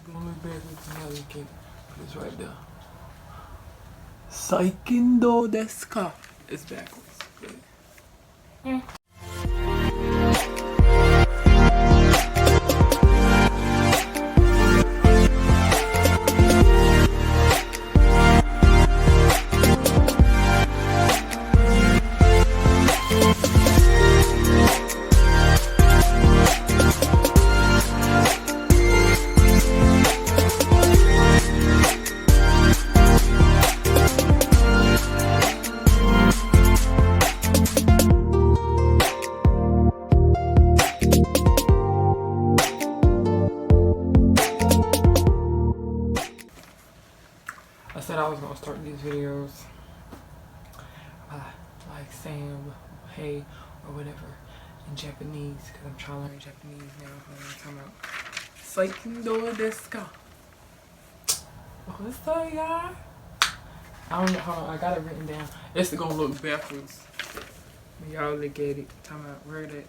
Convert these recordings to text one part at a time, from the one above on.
gonna look backwards now you can. It's right there. Saikindo desu ka? It's backwards. But, I said I was gonna start these videos like saying hey or whatever in Japanese because I'm trying to learn Japanese now. I'm talking about Saikindo desu ka? What's up, y'all? I don't know. Hold on, I got it written down. It's gonna look backwards. Y'all look at it. Talking about where that.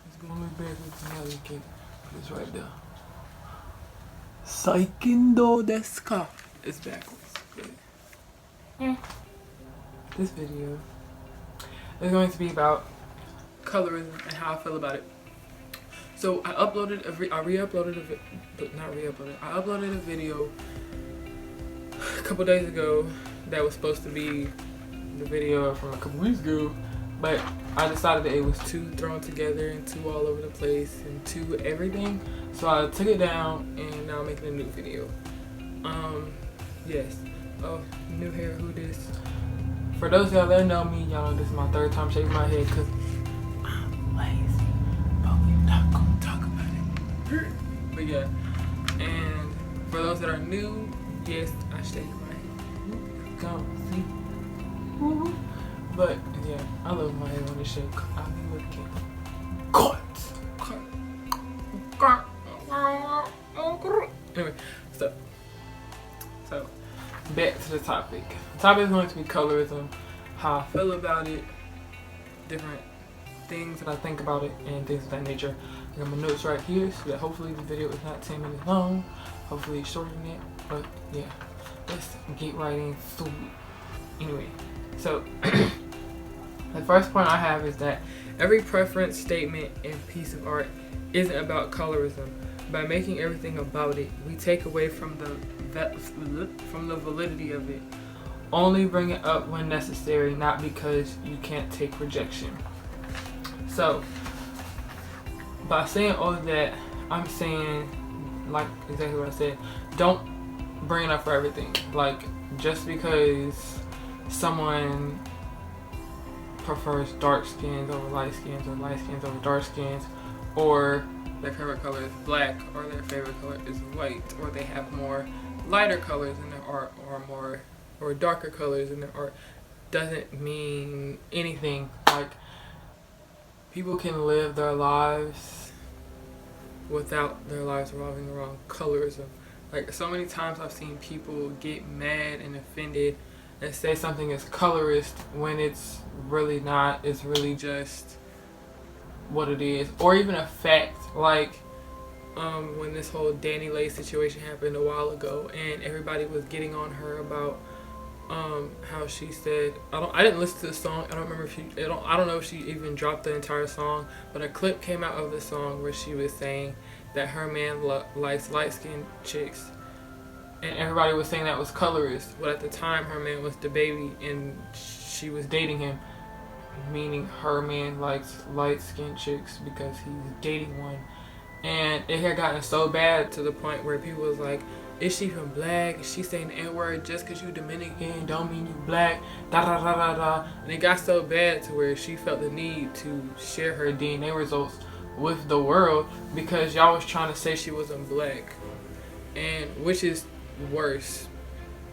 It's gonna look backwards. Y'all look at it. It's right there. Saikindo desu ka? It's backwards. But, this video is going to be about colorism and how I feel about it. So I uploaded I uploaded a video a couple days ago that was supposed to be the video from a couple weeks ago, but I decided that it was too thrown together and too all over the place and too everything, so I took it down and now I'm making a new video. Yes. Oh, new hair, who this? For those of y'all that know me, y'all, this is my third time shaving my head because I'm lazy, but we're not gonna talk about it. But yeah, and for those that are new, yes, I shaved my head. Go see. Woo-hoo. But yeah, I love my hair when it's shaved. I be looking anyway, so back to the topic. The topic is going to be colorism, how I feel about it, different things that I think about it, and things of that nature. I got my notes right here so that hopefully the video is not 10 minutes long. Hopefully it's shorter than it. But yeah, let's get right into it. Anyway, so the first point I have is that every preference, statement, and piece of art isn't about colorism. By making everything about it, we take away from the validity of it. Only bring it up when necessary, not because you can't take rejection. So, by saying all of that, I'm saying, like exactly what I said, don't bring it up for everything. Like, just because someone prefers dark skins over light skins or light skins over dark skins, or their favorite color is black, or their favorite color is white, or they have more lighter colors in their art or darker colors in their art, doesn't mean anything. Like, people can live their lives without their lives revolving around colorism. Like, so many times I've seen people get mad and offended and say something is colorist when it's really not. It's really just what it is, or even a fact. Like when this whole Danny Lay situation happened a while ago, and everybody was getting on her about how she said, I didn't listen to the song. I don't remember if I don't know if she even dropped the entire song, but a clip came out of the song where she was saying that her man likes light-skinned chicks, and everybody was saying that was colorist. But at the time, her man was the baby, and she was dating him, meaning her man likes light-skinned chicks because he's dating one. And it had gotten so bad to the point where people was like, is she from black? Is she saying the N-word just because you Dominican don't mean you black? Da da da da da. And it got so bad to where she felt the need to share her DNA results with the world because y'all was trying to say she wasn't black. And which is worse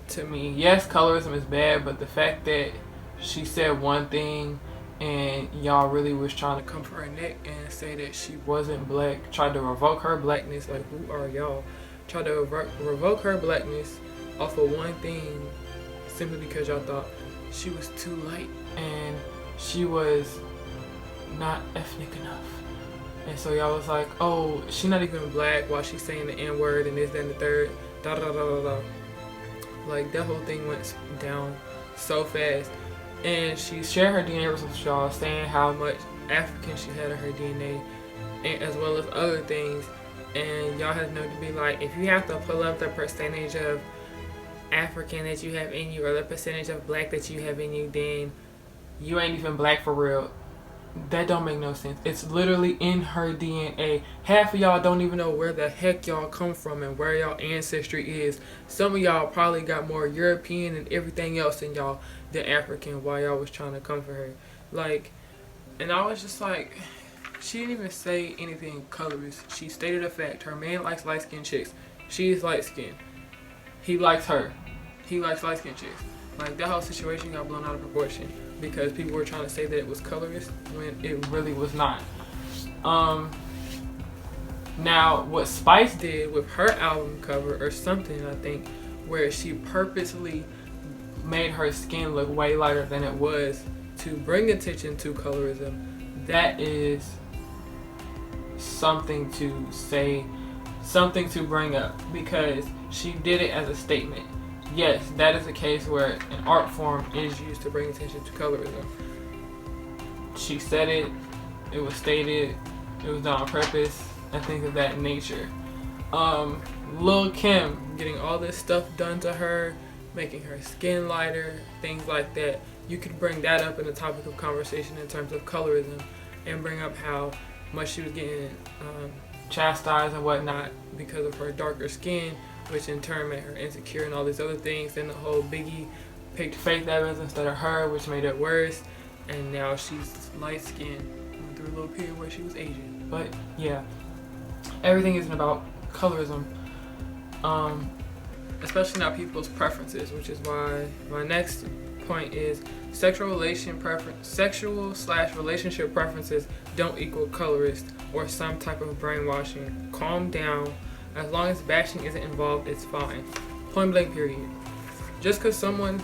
to me. Yes, colorism is bad, but the fact that she said one thing and y'all really was trying to come for her neck and say that she wasn't black, tried to revoke her blackness. Like, who are y'all? Tried to revoke her blackness off of one thing simply because y'all thought she was too light and she was not ethnic enough. And so y'all was like, oh, she not even black while she's saying the N-word and this, that, and the third. Da da da da da. Like, that whole thing went down so fast. And she shared her DNA results with y'all, saying how much African she had in her DNA, and as well as other things. And y'all had to know to be like, if you have to pull up the percentage of African that you have in you or the percentage of black that you have in you, then you ain't even black for real. That don't make no sense. It's literally in her DNA. Half of y'all don't even know where the heck y'all come from and where y'all ancestry is. Some of y'all probably got more European and everything else in y'all than African while y'all was trying to come for her. Like, and I was just like, she didn't even say anything colorist. She stated a fact. Her man likes light-skinned chicks. She is light-skinned. He likes her. He likes light-skinned chicks. Like, that whole situation got blown out of proportion because people were trying to say that it was colorist when it really was not. Now, what Spice did with her album cover or something, I think, where she purposely made her skin look way lighter than it was to bring attention to colorism, that is something to say, something to bring up, because she did it as a statement. Yes, that is a case where an art form is used to bring attention to colorism. She said it, it was stated, it was done on purpose, and things of that nature. Lil' Kim getting all this stuff done to her, making her skin lighter, things like that. You could bring that up in the topic of conversation in terms of colorism and bring up how much she was getting chastised and whatnot because of her darker skin, which in turn made her insecure and all these other things. Then the whole Biggie picked Faith Evans instead of her, which made it worse. And now she's light skinned. Went through a little period where she was Asian. But yeah, everything isn't about colorism. Especially not people's preferences, which is why my next point is sexual/relationship preferences don't equal colorist or some type of brainwashing. Calm down. As long as bashing isn't involved, it's fine. Point blank, period. Just because someone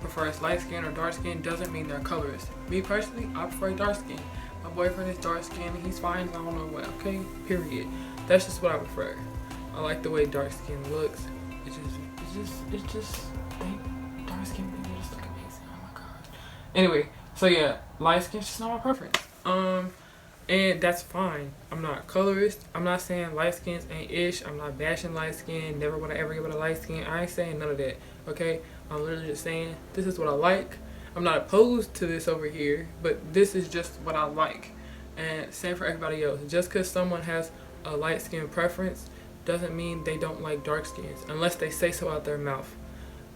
prefers light skin or dark skin doesn't mean they're colorist. Me personally, I prefer dark skin. My boyfriend is dark skin and he's fine. I don't know what. Okay, period. That's just what I prefer. I like the way dark skin looks. It's just dark skin people just look amazing. Oh my god. Anyway, so yeah, light skin's just not my preference. And that's fine. I'm not colorist. I'm not saying light skins ain't ish. I'm not bashing light skin. Never would I ever get with a light skin. I ain't saying none of that. Okay? I'm literally just saying this is what I like. I'm not opposed to this over here, but this is just what I like. And same for everybody else. Just because someone has a light skin preference doesn't mean they don't like dark skins unless they say so out their mouth.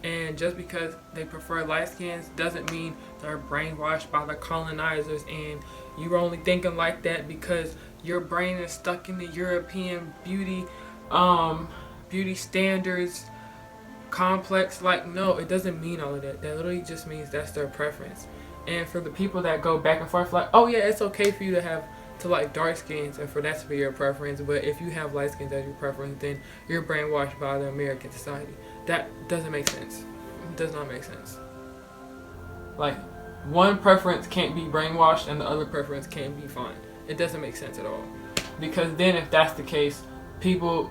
And just because they prefer light skins doesn't mean they're brainwashed by the colonizers and you're only thinking like that because your brain is stuck in the European beauty standards complex. Like, no, it doesn't mean all of that. That literally just means that's their preference. And for the people that go back and forth like, oh yeah, it's okay for you to like dark skins and for that to be your preference, but if you have light skins as your preference, then you're brainwashed by the American society. That doesn't make sense. It does not make sense. Like, one preference can't be brainwashed and the other preference can't be fine. It doesn't make sense at all. Because then if that's the case, people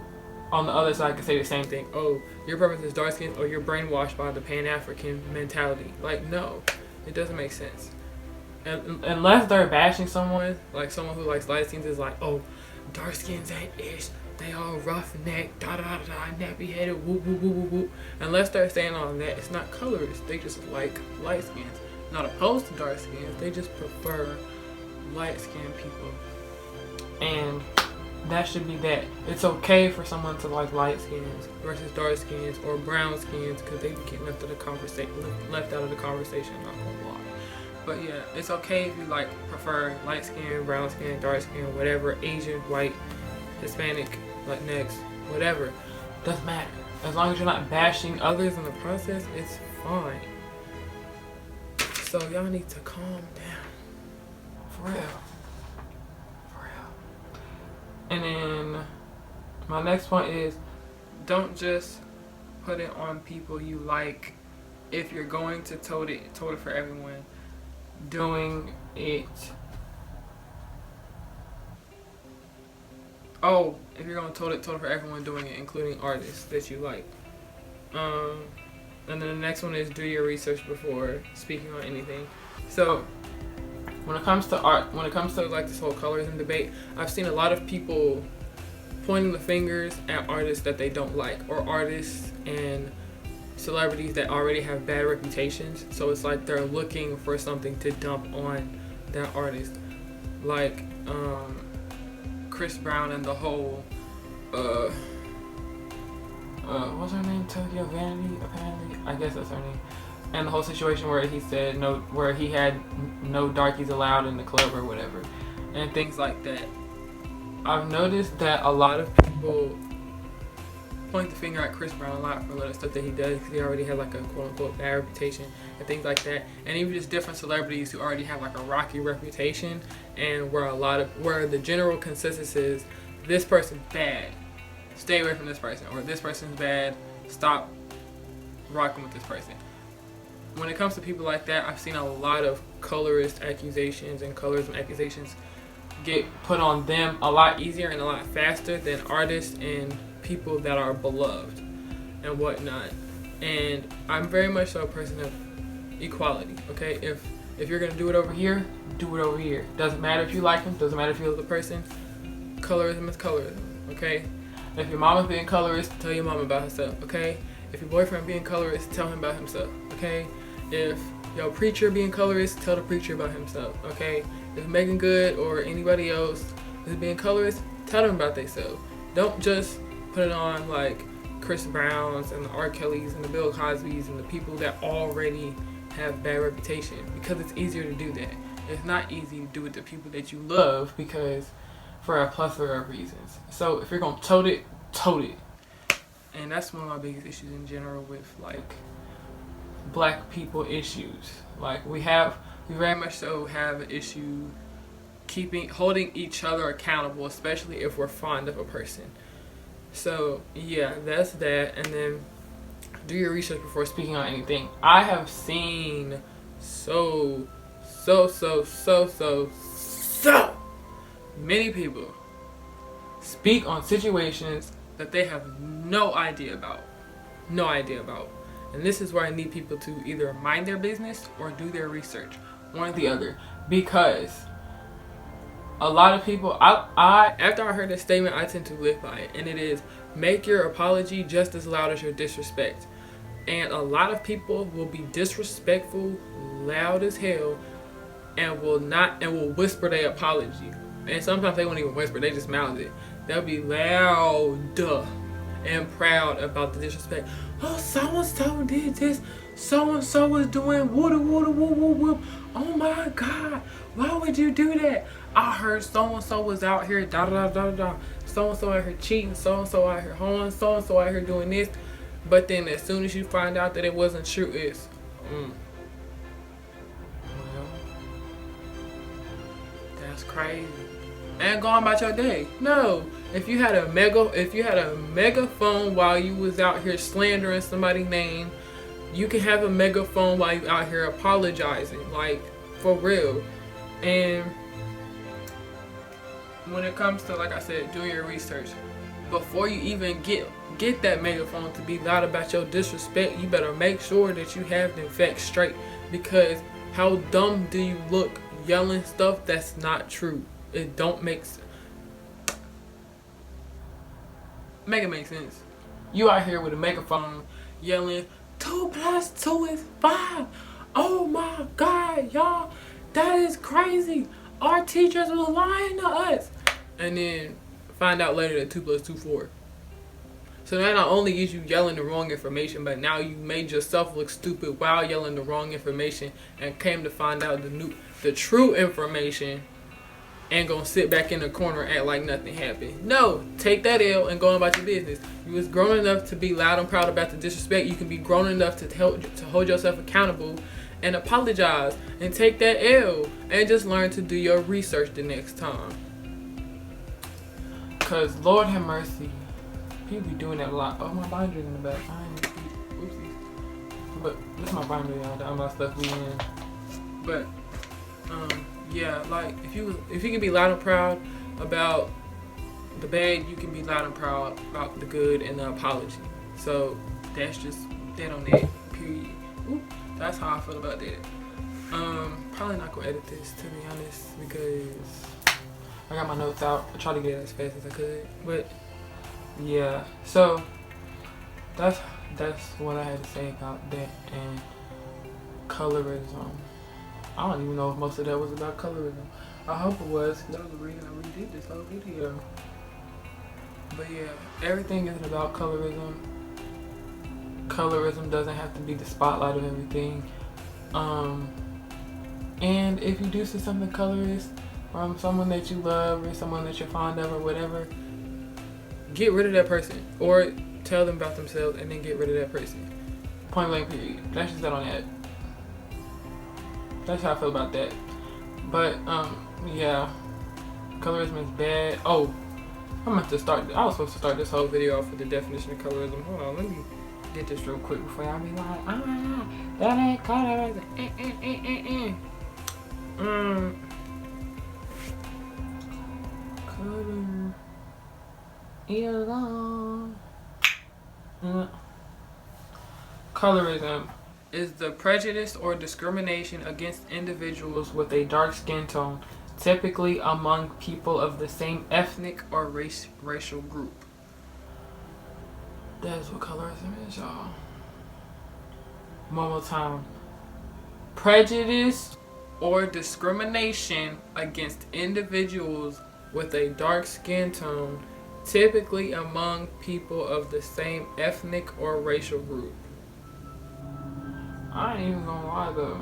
on the other side can say the same thing. Oh, your preference is dark skin or you're brainwashed by the Pan-African mentality. Like, no, it doesn't make sense. And unless they're bashing someone, like someone who likes light skins is like, oh, dark skins ain't ish. They all roughneck, da da da da, nappy headed, whoop whoop whoop whoop whoop. Unless they're saying all that, it's not colorist. They just like light skins. Not opposed to dark skins. They just prefer light skinned people. And that should be that. It's okay for someone to like light skins versus dark skins or brown skins because they get left out of the conversation. Not gonna lie. But yeah, it's okay if you like prefer light skin, brown skin, dark skin, whatever, Asian, white, Hispanic, Latinx, whatever. Doesn't matter. As long as you're not bashing others in the process, it's fine. So y'all need to calm down. For real. For real. And then my next point is don't just put it on people you like. If you're going to tote it for everyone. Doing it Oh, if you're gonna tote it for everyone doing it, including artists that you like. And then the next one is do your research before speaking on anything. So when it comes to art, when it comes to like this whole colorism debate, I've seen a lot of people pointing the fingers at artists that they don't like, or artists and celebrities that already have bad reputations. So it's like they're looking for something to dump on that artist, like Chris Brown and the whole what's her name? Tokyo Vanity, apparently. I guess that's her name. And the whole situation where he said no, where he had no darkies allowed in the club or whatever, and things like that. I've noticed that a lot of people point the finger at Chris Brown a lot for a lot of stuff that he does, because he already had like a quote unquote bad reputation and things like that. And even just different celebrities who already have like a rocky reputation, and where the general consensus is this person's bad, stay away from this person, or this person's bad, stop rocking with this person. When it comes to people like that, I've seen a lot of colorist accusations and colorism accusations get put on them a lot easier and a lot faster than artists and people that are beloved and whatnot. And I'm very much so a person of equality, okay? If you're gonna do it over here, do it over here. Doesn't matter if you like him, doesn't matter if you love the person. Colorism is colorism, okay? If your mama's being colorist, tell your mama about herself, okay? If your boyfriend being colorist, tell him about himself, okay? If your preacher being colorist, tell the preacher about himself, okay? If Megan Good or anybody else is being colorist, tell them about themselves. Don't just put it on like Chris Browns and the R. Kellys and the Bill Cosbys and the people that already have bad reputation, because it's easier to do that. It's not easy to do it to people that you love, because for a plethora of reasons. So if you're gonna tote it, tote it. And that's one of my biggest issues in general with like black people issues. Like we very much so have an issue holding each other accountable, especially if we're fond of a person. So yeah, that's that. And then do your research before speaking on anything. I have seen so many people speak on situations that they have no idea about. And this is where I need people to either mind their business or do their research, one or the other. Because a lot of people, I after I heard this statement, I tend to live by it, and it is, make your apology just as loud as your disrespect. And a lot of people will be disrespectful, loud as hell, and will whisper their apology. And sometimes they won't even whisper, they just mouth it. They'll be loud and proud about the disrespect. Oh, so-and-so did this. So-and-so was doing whoop. Oh my God, why would you do that? I heard so-and-so was out here da-da-da-da-da. So-and-so out here cheating. So-and-so out here hoeing. So-and-so out here doing this. But then as soon as you find out that it wasn't true, it's, well, that's crazy. And go on about your day. No, if you had a megaphone while you was out here slandering somebody's name, you can have a megaphone while you out here apologizing, like for real. And when it comes to, like I said, doing your research before you even get that megaphone to be loud about your disrespect, you better make sure that you have the facts straight, because how dumb do you look yelling stuff that's not true? It don't make it make sense. You out here with a megaphone yelling 2 + 2 is 5. Oh my God, y'all, that is crazy. Our teachers were lying to us. And then find out later that 2 + 2 4. So that not only is you yelling the wrong information, but now you made yourself look stupid while yelling the wrong information, and came to find out the true information, and gonna sit back in the corner and act like nothing happened. No, take that L and go on about your business. You was grown enough to be loud and proud about the disrespect. You can be grown enough to hold yourself accountable and apologize and take that L, and just learn to do your research the next time. Cause Lord have mercy, people be doing that a lot. Oh, my binder's in the back. Oopsies. But this is my binder, y'all. All my stuff be in. But yeah, like if you can be loud and proud about the bad, you can be loud and proud about the good and the apology. So that's just that on that, period. Ooh, that's how I feel about that. Probably not gonna edit this, to be honest, because I got my notes out. I try to get it as fast as I could, but yeah. So that's what I had to say about that and colorism. I don't even know if most of that was about colorism. I hope it was, because that was the reason I redid this whole video. But yeah, everything isn't about colorism. Colorism doesn't have to be the spotlight of everything. And if you do see something colorist from someone that you love or someone that you're fond of or whatever, get rid of that person, or tell them about themselves and then get rid of that person. Point blank period. That's just that on that. That's how I feel about that. But yeah, colorism is bad. Oh, I'm about to start. I was supposed to start this whole video off with the definition of colorism. Hold on, let me get this real quick before y'all be like, that ain't colorism. Colorism is the prejudice or discrimination against individuals with a dark skin tone, typically among people of the same ethnic or racial group. That's what colorism is, y'all. One more time. Prejudice or discrimination against individuals with a dark skin tone, typically among people of the same ethnic or racial group. I ain't even gonna lie though.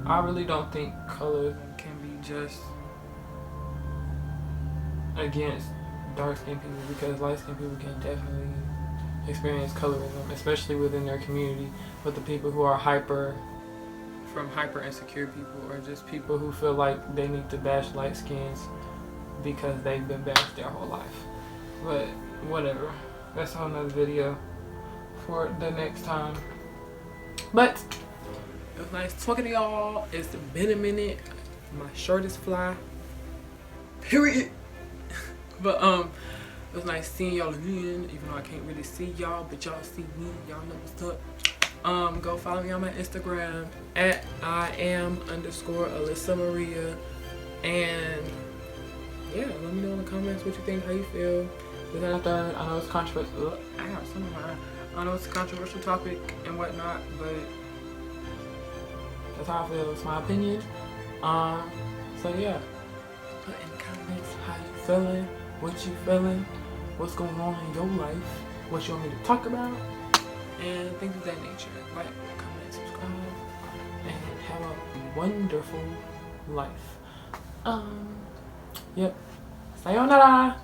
I really don't think colorism can be just against dark skinned people, because light skinned people can definitely experience colorism, especially within their community, with the people who are hyper insecure people, or just people who feel like they need to bash light skins because they've been bashed their whole life. But whatever. That's a whole nother video for the next time. But it was nice talking to y'all. It's been a minute. My shirt is fly. Period. But it was nice seeing y'all again, even though I can't really see y'all, but y'all see me. Y'all know what's up. Go follow me on my Instagram at @I am_Alyssa Maria. And yeah, let me know in the comments what you think, how you feel. I know it's controversial. I know it's a controversial topic and whatnot, but that's how I feel. It's my opinion. So yeah, put in the comments how you feeling, what you feeling, what's going on in your life, what you want me to talk about, and things of that nature. Like, comment, subscribe, and have a wonderful life. Yep. Sayonara.